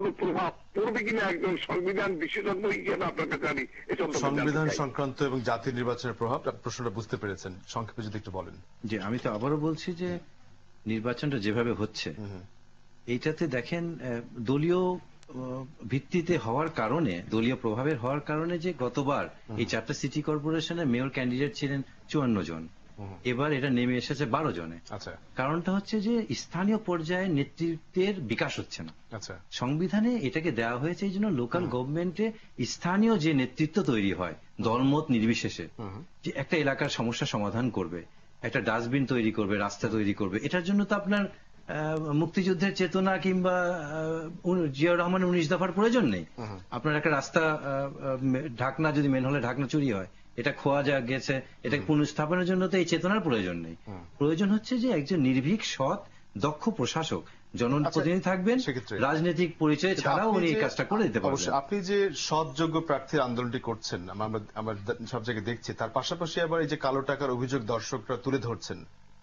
প্রভাব পড়বে কিনা একজন সংবিধান বিশেষজ্ঞ হিসেবে আপনার কাছে আমি এই সংবিধান সংক্রান্ত এবং জাতীয় নির্বাচনের প্রভাব প্রশ্নটা বুঝতে পেরেছেন, সংক্ষেপে যদি একটু বলেন। জি, আমি তো আবারও বলছি যে নির্বাচনটা যেভাবে হচ্ছে এইটাতে দেখেন দলীয় ভিত্তিতে হওয়ার কারণে, দলীয় প্রভাবের হওয়ার কারণে যে গতবার এই 4টা সিটি কর্পোরেশনের মেয়র ক্যান্ডিডেট ছিলেন 54 জন, এবার এটা নেমে এসেছে 12 জনে। আচ্ছা, কারণটা হচ্ছে যে স্থানীয় পর্যায়ে নেতৃত্বের বিকাশ হচ্ছে না। আচ্ছা, সংবিধানে এটাকে দেওয়া হয়েছে এই জন্য লোকাল গভর্নমেন্টে স্থানীয় যে নেতৃত্ব তৈরি হয় দলমত নির্বিশেষে, যে একটা এলাকার সমস্যা সমাধান করবে, একটা ডাস্টবিন তৈরি করবে, রাস্তা তৈরি করবে, এটার জন্য তো আপনার মুক্তিযুদ্ধের চেতনা কিংবা জিয়াউর রহমানের 19 দফার প্রয়োজন নেই। আপনার একটা রাস্তা ঢাকনা যদি মেন হলে ঢাকনা চুরি হয়, এটা খোয়া গেছে, এটাকে পুনঃস্থাপনের জন্য তো এই চেতনার প্রয়োজন নেই। প্রয়োজন হচ্ছে যে একজন নির্ভীক, সৎ, দক্ষ প্রশাসক, জনপ্রতিনিধি থাকবেন, রাজনৈতিক পরিচয় ছাড়াও উনি এই কাজটা করে দিতে পারবেন। আপনি যে সৎ যোগ্য প্রার্থীর আন্দোলনটি করছেন আমরা সব জায়গায় দেখছি, তার পাশাপাশি আবার এই যে কালো টাকার অভিযোগ দর্শকরা তুলে ধরছেন,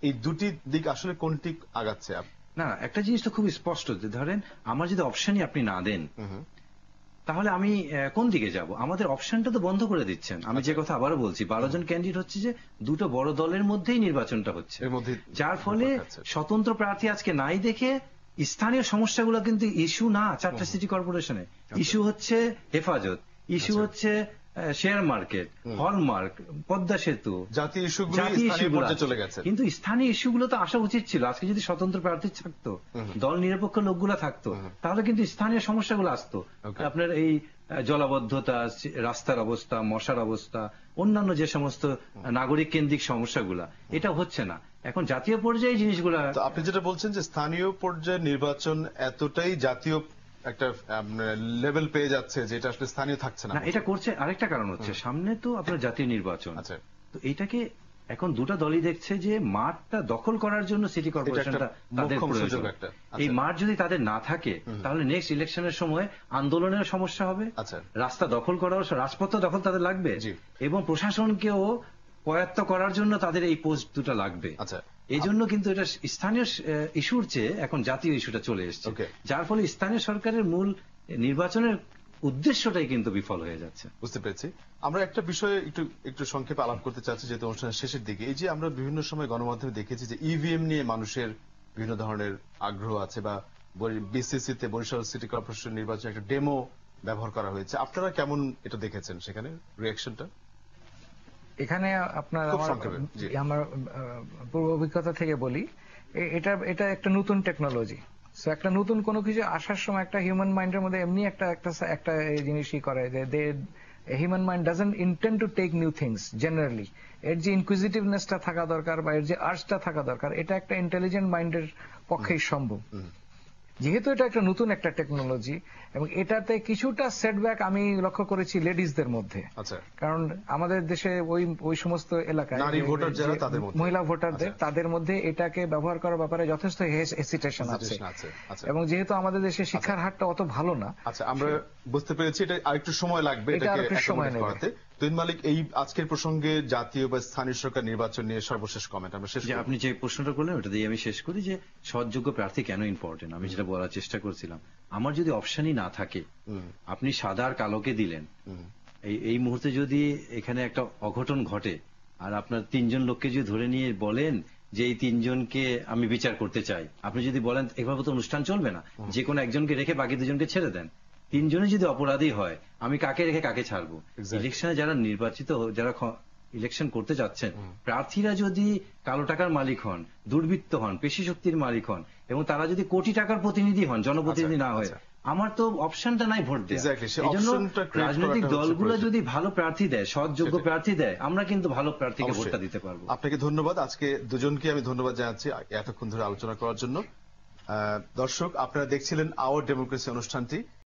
এই দুটি দিক আসলে কোনটি আগাচ্ছে? না, একটা জিনিস তো খুব স্পষ্ট যে ধরেন আমার যদি অপশনই আপনি না দেন তাহলে আমি কোন দিকে যাব? আমাদের অপশনটা তো বন্ধ করে দিচ্ছেন। আমি যে কথা আবারও বলছি, 12 জন ক্যান্ডিডেট হচ্ছে যে দুটো বড় দলের মধ্যেই নির্বাচনটা হচ্ছে, যার ফলে স্বতন্ত্র প্রার্থী আজকে নাই দেখে স্থানীয় সমস্যাগুলো কিন্তু ইস্যু না 4টা সিটি কর্পোরেশনে। ইস্যু হচ্ছে হেফাজত, ইস্যু হচ্ছে শেয়ার মার্কেট, হলমার্ক, পদ্মা সেতু, জাতীয় ইস্যুগুলো চলে গেছে। কিন্তু স্থানীয় ইস্যুগুলো তো আসা উচিত ছিল। আজকে যদি স্বতন্ত্র প্রার্থী থাকতো, দল নিরপেক্ষ লোকগুলো থাকতো, তাহলে কিন্তু স্থানীয় সমস্যাগুলো আসতো। আপনার এই জলাবদ্ধতা, রাস্তার অবস্থা, মশার অবস্থা, অন্যান্য যে সমস্ত নাগরিক কেন্দ্রিক সমস্যাগুলা, এটা হচ্ছে না। এখন জাতীয় পর্যায়ে জিনিসগুলা, আপনি যেটা বলছেন যে স্থানীয় পর্যায়ে নির্বাচন এতটাই জাতীয় একটা লেভেল পেয়ে যাচ্ছে যে এটা আসলে স্থানীয় থাকছে না। এটা করছে আরেকটা কারণ হচ্ছে সামনে তো আপনার জাতীয় নির্বাচন। তো এইটাকে এখন দুটো দলই দেখছে যে মাঠটা দখল করার জন্য সিটি কর্পোরেশনটা তাদের প্রয়োজন। এই মাঠ যদি তাদের না থাকে তাহলে নেক্সট ইলেকশনের সময় আন্দোলনের সমস্যা হবে, রাস্তা দখল করার, রাজপথ দখল তাদের লাগবে, এবং প্রশাসনকেও পয়াত্ত করার জন্য তাদের এই পোস্ট দুটো লাগবে। এই জন্য কিন্তু এটা স্থানীয় ইস্যুর চেয়ে এখন জাতীয় ইস্যুটা চলে এসছে, যার ফলে স্থানীয় সরকারের মূল নির্বাচনের উদ্দেশ্যটাই কিন্তু বিফল হয়ে যাচ্ছে। বুঝতে পেরেছি। আমরা একটা বিষয়ে একটু সংক্ষেপে আলাপ করতে চাচ্ছি, যেহেতু অনুষ্ঠানের শেষের দিকে। এই যে আমরা বিভিন্ন সময় গণমাধ্যমে দেখেছি যে ইভিএম নিয়ে মানুষের বিভিন্ন ধরনের আগ্রহ আছে, বা বিসিসি তে বরিশাল সিটি কর্পোরেশন নির্বাচনে একটা ডেমো ব্যবহার করা হয়েছে। আপনারা কেমন এটা দেখেছেন, সেখানে রিঅ্যাকশনটা? এখানে আপনার আমার পূর্ব অভিজ্ঞতা থেকে বলি, এটা একটা নতুন টেকনোলজি। একটা নতুন কোনো কিছু আসার সময় একটা হিউম্যান মাইন্ডের মধ্যে এমনি একটা জিনিসই করে যে human mind doesn't intend to take new things generally. এর যে ইনকুইজিটিভনেসটা থাকা দরকার বা এর যে আর্টসটা থাকা দরকার, এটা একটা ইন্টেলিজেন্ট মাইন্ডের পক্ষেই সম্ভব। যেহেতু এটা একটা নতুন একটা টেকনোলজি এবং এটাতে কিছুটা সেটব্যাক আমি লক্ষ্য করেছি লেডিসদের মধ্যে। কারণ আমাদের দেশে ওই সমস্ত এলাকায় মহিলা ভোটারদের, তাদের মধ্যে এটাকে ব্যবহার করার ব্যাপারে যথেষ্ট হেসিটেশন আছে। এবং যেহেতু আমাদের দেশে শিক্ষার হারটা অত ভালো না, আমরা বুঝতে পেরেছি এটা আরেকটু সময় লাগবে, এটাকে সময় নেবে। তুহিন মালিক, এই আজকের প্রসঙ্গে জাতীয় বা স্থানীয় সরকার নির্বাচন নিয়ে সর্বশেষ কমেন্ট আমরা শেষ। আপনি যে প্রশ্নটা করলেন ওটা দিয়ে আমি শেষ করি যে সৎযোগ্য প্রার্থী কেন ইম্পর্টেন্ট। আমি যেটা বলার চেষ্টা করছিলাম, আমার যদি অপশনই না থাকে, আপনি সাদা আর কালোকে দিলেন, এই মুহূর্তে যদি এখানে একটা অঘটন ঘটে আর আপনার 3 জন লোককে যদি ধরে নিয়ে বলেন যে এই 3 জনকে আমি বিচার করতে চাই, আপনি যদি বলেন এভাবে তো অনুষ্ঠান চলবে না, যে কোনো একজনকে রেখে বাকি 2 জনকে ছেড়ে দেন। 3 জনে যদি অপরাধী হয়, আমি কাকে রেখে কাকে ছাড়বো? ইলেকশনে যারা নির্বাচিত, যারা ইলেকশন করতে যাচ্ছেন, প্রার্থীরা যদি কালো টাকার মালিক হন, দুর্বৃত্ত হন, পেশি শক্তির মালিক হন, এবং তারা যদি কোটি টাকার প্রতিনিধি হন, জনপ্রতিনিধি না হয়, আমার তো অপশনটা নাই ভোট দেওয়া। এই জন্য রাজনৈতিক দলগুলো যদি ভালো প্রার্থী দেয়, সৎ যোগ্য প্রার্থী দেয়, আমরা কিন্তু ভালো প্রার্থীকে ভোটটা দিতে পারবো। আপনাকে ধন্যবাদ। আজকে দুজনকে আমি ধন্যবাদ জানাচ্ছি এতক্ষণ ধরে আলোচনা করার জন্য। দর্শক, আপনারা দেখছিলেন আওয়ার ডেমোক্রেসি অনুষ্ঠানটি।